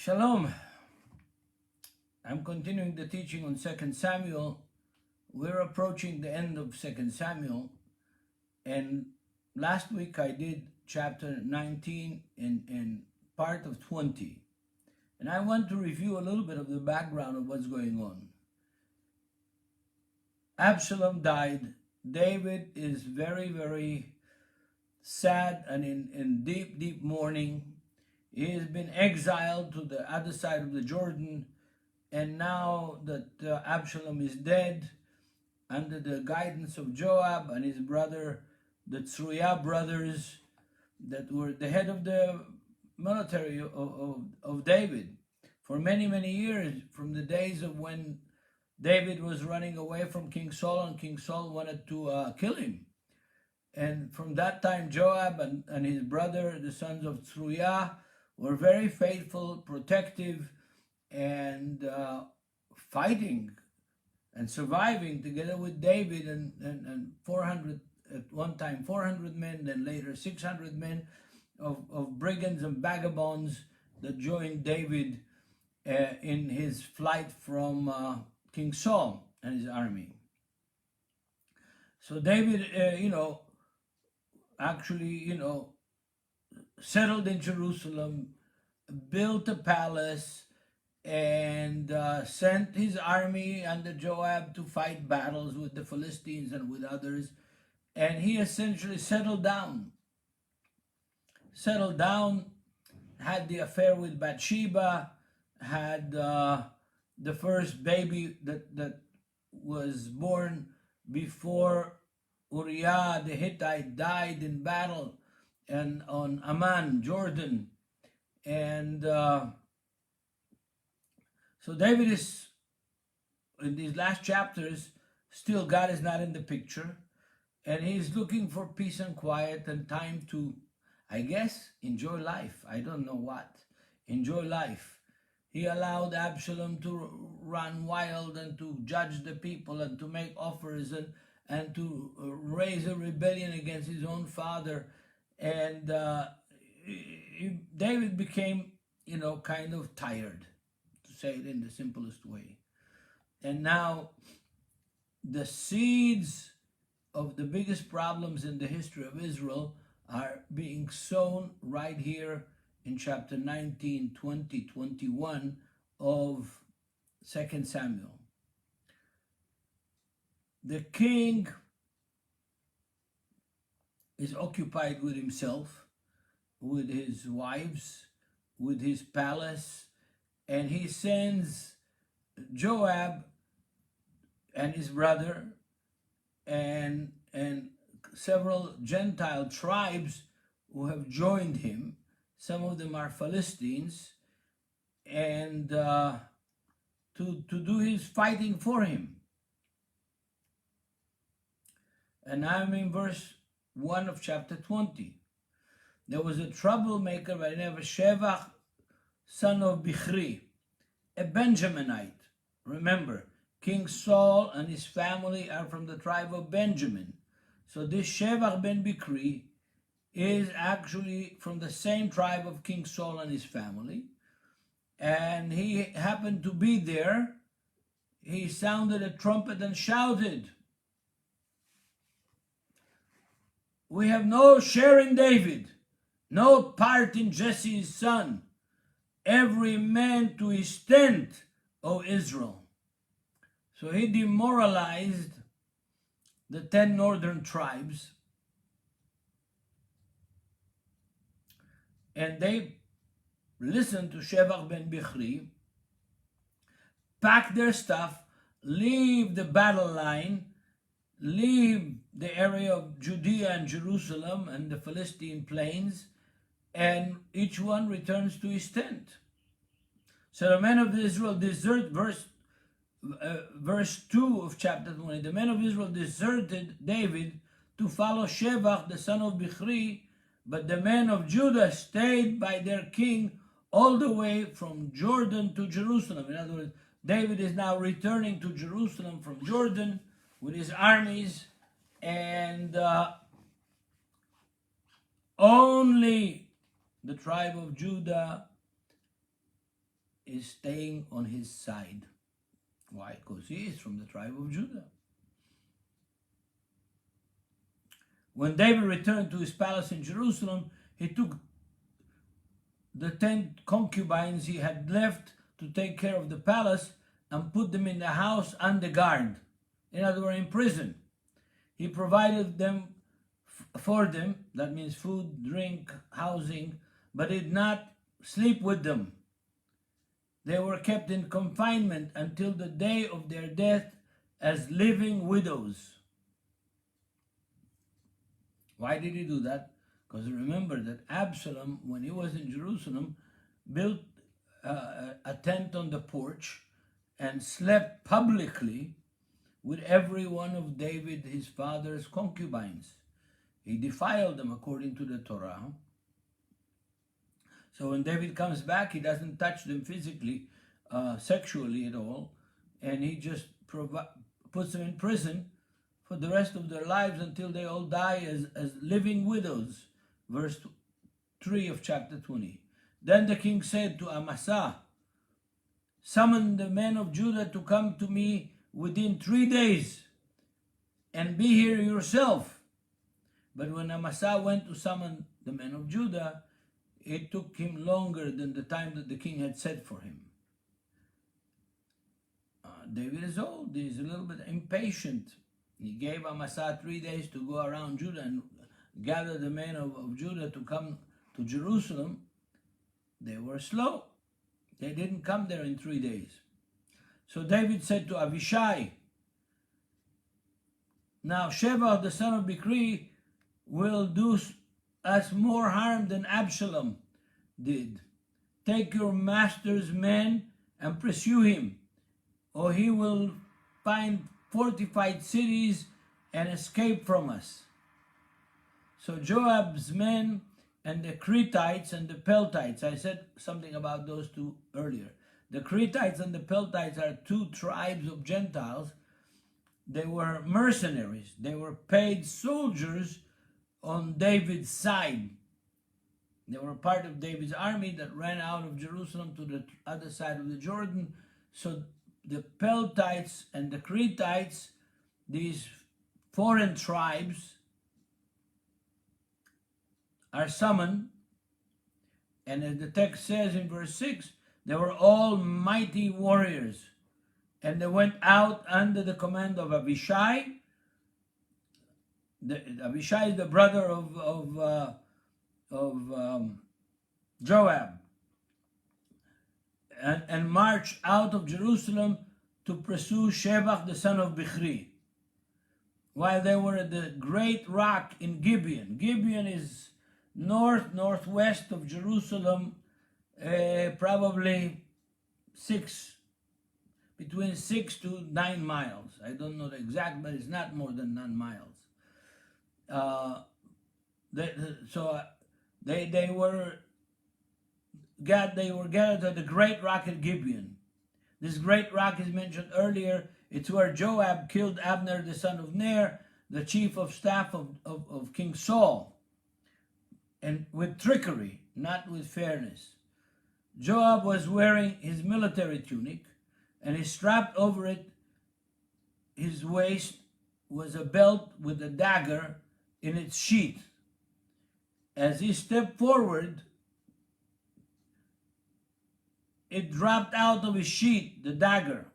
Shalom. I'm continuing the teaching on 2 Samuel. We're approaching the end of 2 Samuel. And last week I did chapter 19 and part of 20. And I want to review a little bit of the background of what's going on. Absalom died. David is very, very sad and in deep, deep mourning. He has been exiled to the other side of the Jordan, and now that Absalom is dead, under the guidance of Joab and his brother, the Tzruya brothers, that were the head of the military of David for many, many years, from the days of when David was running away from King Saul, and King Saul wanted to kill him. And from that time, Joab and his brother, the sons of Tzruya, were very faithful, protective, and fighting and surviving together with David and 400, at one time 400 men, then later 600 men of brigands and vagabonds that joined David in his flight from King Saul and his army. So David, actually, settled in Jerusalem, built a palace, and sent his army under Joab to fight battles with the Philistines and with others. And he essentially settled down, had the affair with Bathsheba, had the first baby that was born before Uriah the Hittite died in battle and on Amman, Jordan. And so David is, in these last chapters, still God is not in the picture, and he's looking for peace and quiet and time to, I guess, enjoy life. I don't know what. Enjoy life. He allowed Absalom to run wild and to judge the people and to make offers and to raise a rebellion against his own father. And David became, kind of tired, to say it in the simplest way. And now the seeds of the biggest problems in the history of Israel are being sown right here in chapter 19, 20, 21 of 2 Samuel. The king is occupied with himself, with his wives, with his palace, and he sends Joab and his brother and several Gentile tribes who have joined him. Some of them are Philistines, and to do his fighting for him. And I'm in verse 1 of chapter 20. There was a troublemaker by the name of Shevach, son of Bichri, a Benjaminite. Remember, King Saul and his family are from the tribe of Benjamin. So this Shevach ben Bichri is actually from the same tribe of King Saul and his family. And he happened to be there. He sounded a trumpet and shouted, "We have no share in David, no part in Jesse's son. Every man to his tent, O Israel." So he demoralized the 10 northern tribes, and they listened to Shevach ben Bichri, pack their stuff, leave the battle line, leave the area of Judea and Jerusalem and the Philistine plains, and each one returns to his tent. So the men of Israel desert, verse 2 of chapter 20, the men of Israel deserted David to follow Shevach, the son of Bichri, but the men of Judah stayed by their king all the way from Jordan to Jerusalem. In other words, David is now returning to Jerusalem from Jordan with his armies, and only the tribe of Judah is staying on his side. Why? Because he is from the tribe of Judah. When David returned to his palace in Jerusalem, he took the 10 concubines he had left to take care of the palace and put them in the house under guard. In other words, in prison. He provided them for them, that means food, drink, housing, but did not sleep with them. They were kept in confinement until the day of their death as living widows. Why did he do that? Because remember that Absalom, when he was in Jerusalem, built a tent on the porch and slept publicly with every one of David, his father's concubines. He defiled them according to the Torah. So when David comes back, he doesn't touch them physically, sexually at all, and he just puts them in prison for the rest of their lives until they all die as living widows. Verse 3 of chapter 20. Then the king said to Amasa, "Summon the men of Judah to come to me within 3 days, and be here yourself." But when Amasa went to summon the men of Judah, it took him longer than the time that the king had set for him. David is old. He's a little bit impatient. He gave Amasa 3 days to go around Judah and gather the men of Judah to come to Jerusalem. They were slow. They didn't come there in 3 days. So David said to Abishai, "Now Sheba, the son of Bichri, will do us more harm than Absalom did. Take your master's men and pursue him, or he will find fortified cities and escape from us." So Joab's men and the Cretites and the Peltites, I said something about those two earlier. The Cretites and the Peltites are 2 tribes of Gentiles. They were mercenaries. They were paid soldiers on David's side. They were part of David's army that ran out of Jerusalem to the other side of the Jordan. So the Peltites and the Cretites, these foreign tribes, are summoned. And as the text says in verse 6, they were all mighty warriors. And they went out under the command of Abishai. Abishai is the brother of Joab. And marched out of Jerusalem to pursue Sheba, the son of Bichri, while they were at the great rock in Gibeon. Gibeon is northwest of Jerusalem, probably between 6 to 9 miles. I don't know the exact, but it's not more than 9 miles. They were gathered at the great rock at Gibeon. This great rock is mentioned earlier. It's where Joab killed Abner, the son of Ner, the chief of staff of King Saul, and with trickery, not with fairness. Joab was wearing his military tunic, and he strapped over it, his waist, was a belt with a dagger in its sheath. As he stepped forward, it dropped out of his sheath, the dagger.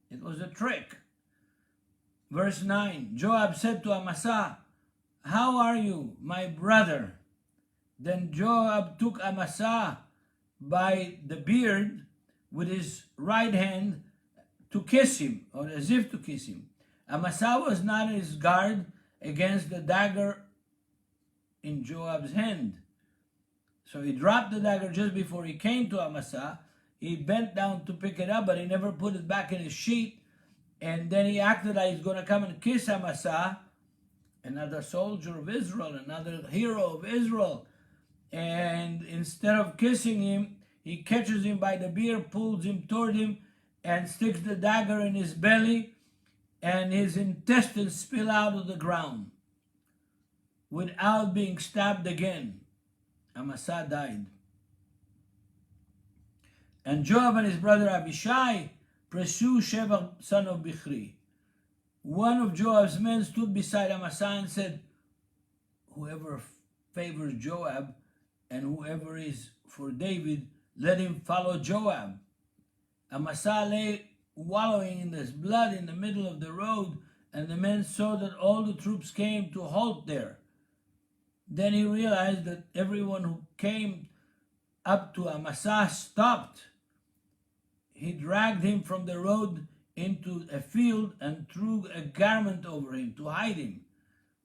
It was a trick. Verse 9, Joab said to Amasa, "How are you, my brother?" Then Joab took Amasa by the beard with his right hand to kiss him, or as if to kiss him. Amasa was not on his guard against the dagger in Joab's hand. So he dropped the dagger just before he came to Amasa. He bent down to pick it up, but he never put it back in his sheath. And then he acted like he's going to come and kiss Amasa, another soldier of Israel, another hero of Israel. And instead of kissing him, he catches him by the beard, pulls him toward him, and sticks the dagger in his belly, and his intestines spill out of the ground without being stabbed again. Amasa died. And Joab and his brother Abishai pursued Sheba son of Bichri. One of Joab's men stood beside Amasa and said, whoever favors Joab and whoever is for David, let him follow Joab. Amasa lay wallowing in his blood in the middle of the road, and the men saw that all the troops came to halt there. Then he realized that everyone who came up to Amasa stopped. He dragged him from the road into a field and threw a garment over him to hide him.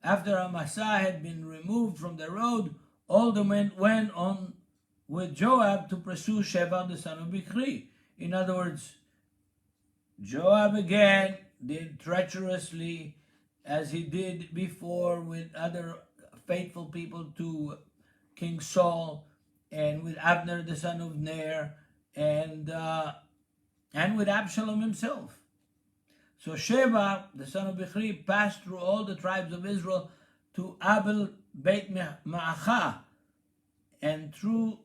After Amasa had been removed from the road, all the men went on with Joab to pursue Sheba the son of Bichri. In other words, Joab again did treacherously as he did before with other faithful people to King Saul, and with Abner the son of Ner, and with Absalom himself. So Sheba the son of Bichri passed through all the tribes of Israel to Abel Beit Ma'acha, and through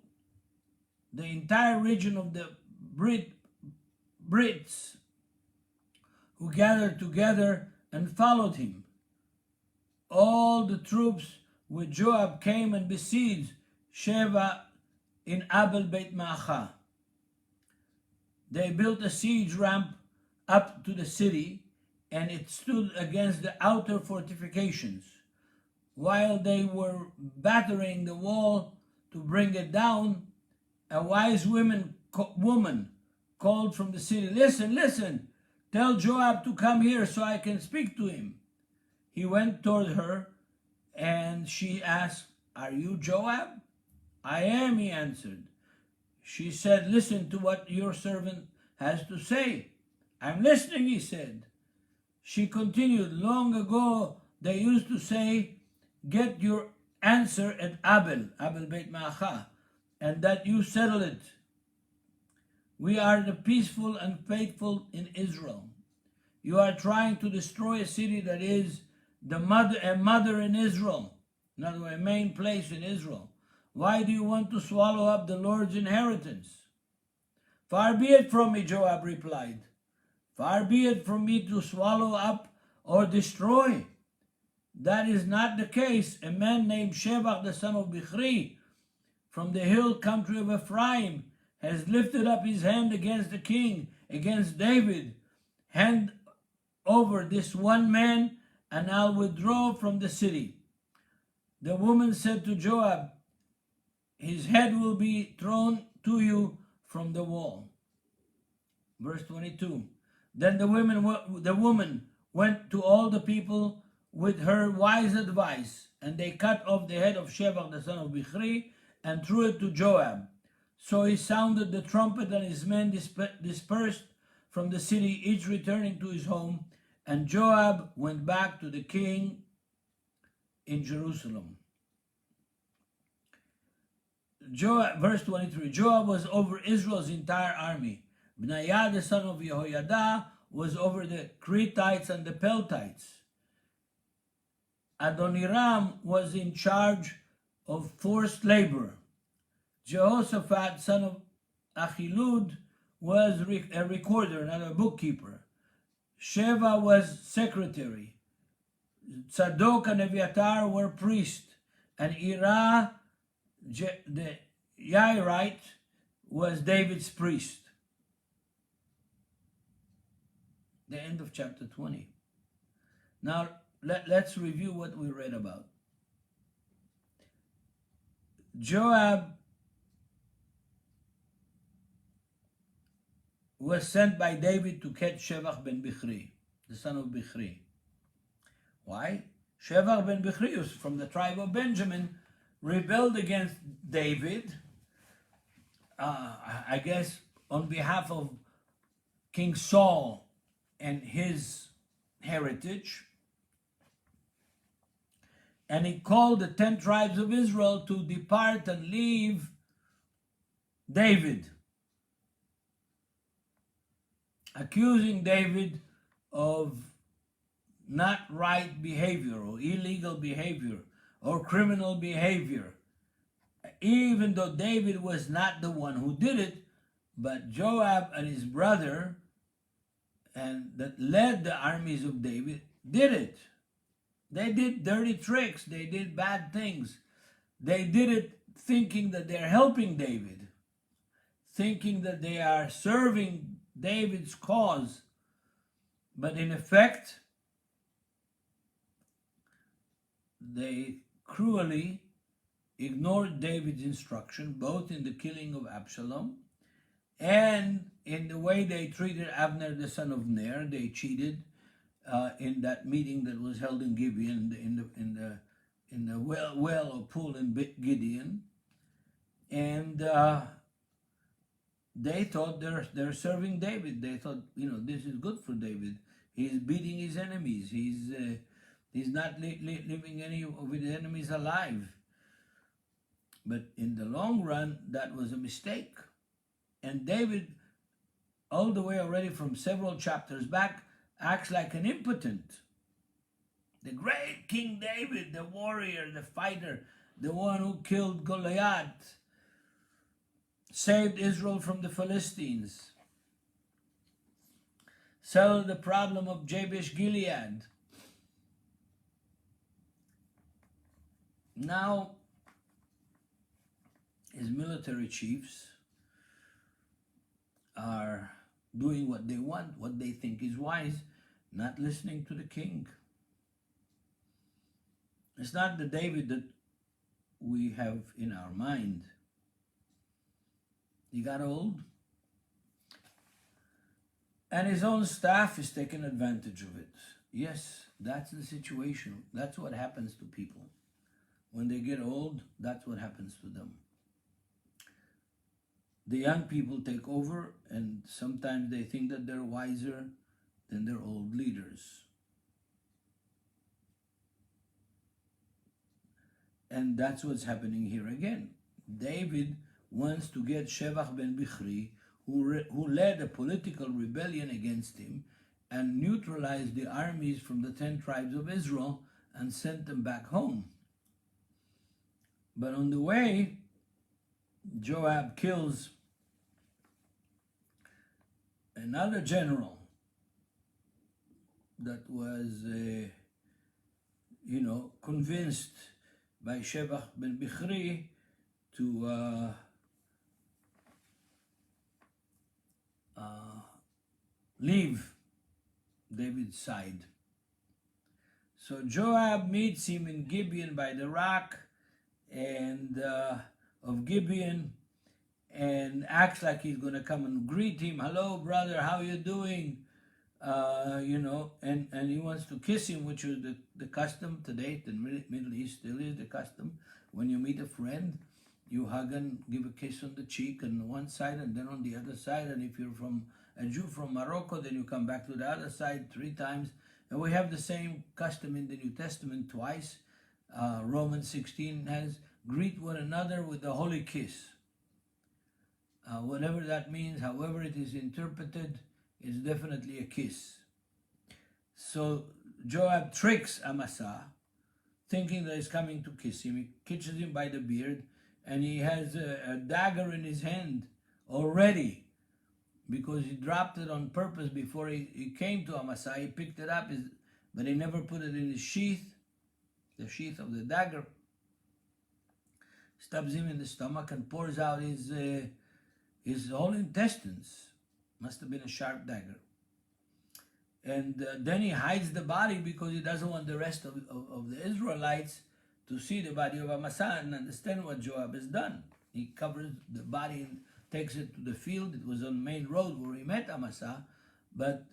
the entire region of the Brits, who gathered together and followed him. All the troops with Joab came and besieged Sheba in Abel Beit Ma'acha. They built a siege ramp up to the city, and it stood against the outer fortifications. While they were battering the wall to bring it down, a wise woman called from the city, "Listen, listen, tell Joab to come here so I can speak to him." He went toward her, and she asked, "Are you Joab?" "I am," he answered. She said, "Listen to what your servant has to say." "I'm listening," he said. She continued, "Long ago they used to say, 'Get your answer at Abel Beit Ma'acha, and that you settle it.' We are the peaceful and faithful in Israel. You are trying to destroy a city that is a mother in Israel, not a main place in Israel. Why do you want to swallow up the Lord's inheritance?" "Far be it from me," Joab replied. "Far be it from me to swallow up or destroy. That is not the case. A man named Sheba the son of Bichri from the hill country of Ephraim has lifted up his hand against the king, against David. Hand over this one man, and I'll withdraw from the city." The woman said to Joab, "His head will be thrown to you from the wall." Verse 22. Then the woman went to all the people with her wise advice, and they cut off the head of Sheba the son of Bichri and threw it to Joab. So he sounded the trumpet, and his men dispersed from the city, each returning to his home, and Joab went back to the king in Jerusalem. Verse 23, Joab was over Israel's entire army. Benaiah the son of Jehoiada was over the Cretites and the Peltites. Adoniram was in charge of forced labor. Jehoshaphat son of Achilud was a recorder, not a bookkeeper. Sheva was secretary. Tzadok and Eviatar were priests, and Ira the Yairite was David's priest. The end of chapter 20. Now let's review what we read about. Joab was sent by David to catch Sheba ben Bichri, the son of Bichri. Why? Sheba ben Bichri was from the tribe of Benjamin, rebelled against David, I guess on behalf of King Saul and his heritage. And he called the 10 tribes of Israel to depart and leave David, accusing David of not right behavior or illegal behavior or criminal behavior. Even though David was not the one who did it, But Joab and his brother, and that led the armies of David, did it. They did dirty tricks. They did bad things. They did it thinking that they're helping David, thinking that they are serving David's cause. But in effect, they cruelly ignored David's instruction, both in the killing of Absalom and in the way they treated Abner, the son of Ner. They cheated in that meeting that was held in Gibeon, in the well or pool in Gideon, and they thought they're serving David. They thought, this is good for David. He's beating his enemies. He's not leaving any of his enemies alive. But in the long run, that was a mistake. And David, all the way already from several chapters back, acts like an impotent. The great King David, the warrior, the fighter, the one who killed Goliath, saved Israel from the Philistines, settled the problem of Jabesh Gilead. Now, his military chiefs are doing what they want, what they think is wise, not listening to the king. It's not the David that we have in our mind. He got old, and his own staff is taking advantage of it. Yes, that's the situation. That's what happens to people. When they get old, that's what happens to them. The young people take over, and sometimes they think that they're wiser than their old leaders. And that's what's happening here again. David wants to get Shevach ben Bichri, who led a political rebellion against him and neutralized the armies from the 10 tribes of Israel and sent them back home. But on the way, Joab kills another general that was, convinced by Shevach ben Bichri to leave David's side. So Joab meets him in Gibeon by the rock and of Gibeon, and acts like he's going to come and greet him. Hello, brother, how you doing? And he wants to kiss him, which was the custom today. The Middle East still is the custom. When you meet a friend, you hug and give a kiss on the cheek on one side and then on the other side. And if you're a Jew from Morocco, then you come back to the other side 3 times. And we have the same custom in the New Testament twice. Romans 16 has, greet one another with the holy kiss. Whatever that means, however it is interpreted, it's definitely a kiss. So Joab tricks Amasa, thinking that he's coming to kiss him. He catches him by the beard, and he has a dagger in his hand already, because he dropped it on purpose before he came to Amasa. He picked it up, but he never put it in his sheath, the sheath of the dagger. Stabs him in the stomach and pours out his whole intestines. Must have been a sharp dagger. And then he hides the body because he doesn't want the rest of the Israelites to see the body of Amasa and understand what Joab has done. He covers the body and takes it to the field. It was on the main road where he met Amasa, but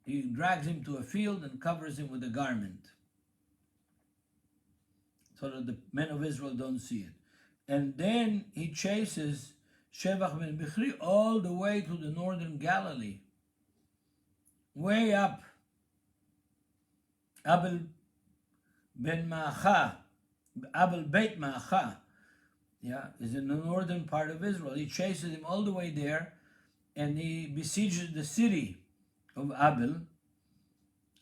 he drags him to a field and covers him with a garment so that the men of Israel don't see it. And then he chases Shevach ben Bichri all the way to the northern Galilee, way up Abel Beit Maacha, is in the northern part of Israel. He chases him all the way there, and he besieges the city of Abel.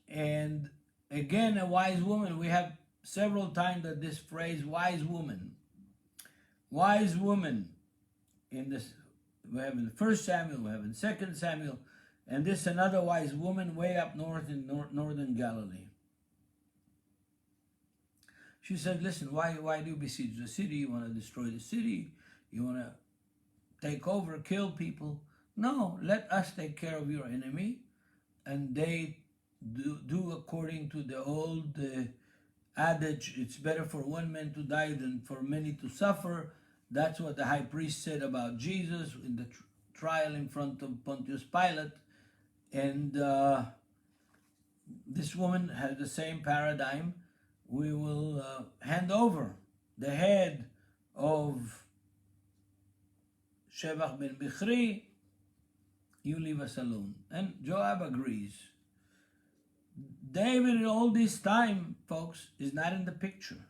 And again, a wise woman. We have several times that this phrase, wise woman, in this We have in 1 Samuel, we have in 2 Samuel, and this another wise woman way up north in northern Galilee. She said, listen, why do you besiege the city? You want to destroy the city? You want to take over, kill people? No, let us take care of your enemy. And they do according to the old adage, it's better for one man to die than for many to suffer. That's what the high priest said about Jesus in the trial in front of Pontius Pilate. And this woman has the same paradigm. We will hand over the head of Shevach ben Bichri. You leave us alone. And Joab agrees. David in all this time, folks, is not in the picture.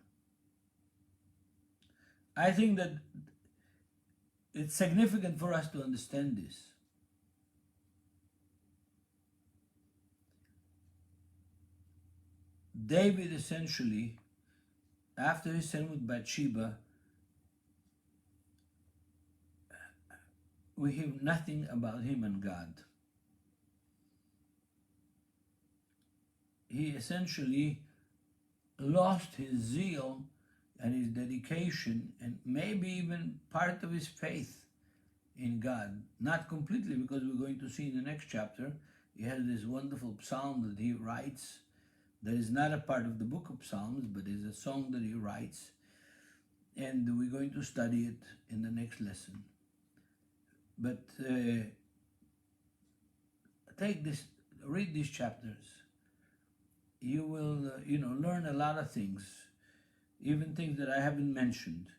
I think that it's significant for us to understand this. David essentially, after his sin with Bathsheba, we hear nothing about him and God. He essentially lost his zeal and his dedication and maybe even part of his faith in God. Not completely, because we're going to see in the next chapter, he has this wonderful psalm that he writes that is not a part of the book of Psalms, but is a song that he writes. And we're going to study it in the next lesson. But read these chapters. You will, learn a lot of things, even things that I haven't mentioned.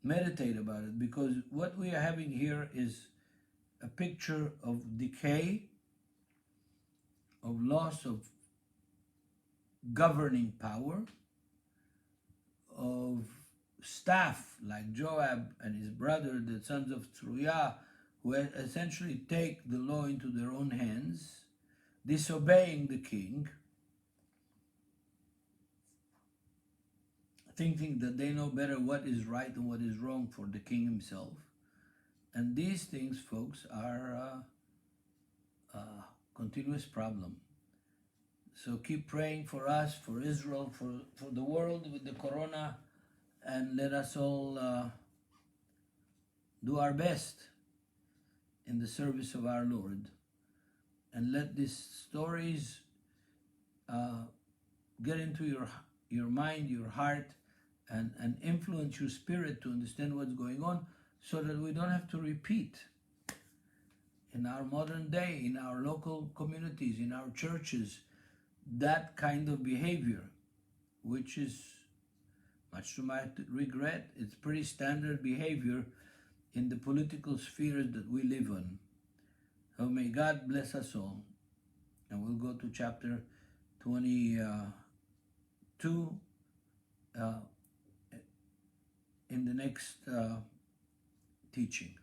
Meditate about it, because what we are having here is a picture of decay, of loss of governing power, of staff like Joab and his brother, the sons of Zeruiah, who essentially take the law into their own hands, disobeying the king, thinking that they know better what is right and what is wrong for the king himself. And these things, folks, are a continuous problem. So keep praying for us, for Israel, for the world with the corona, and let us all do our best in the service of our Lord. And let these stories get into your mind, your heart, and influence your spirit to understand what's going on, so that we don't have to repeat in our modern day, in our local communities, in our churches, that kind of behavior, which is, much to my regret, it's pretty standard behavior in the political spheres that we live on. So may God bless us all. And we'll go to chapter 22 in the next teaching.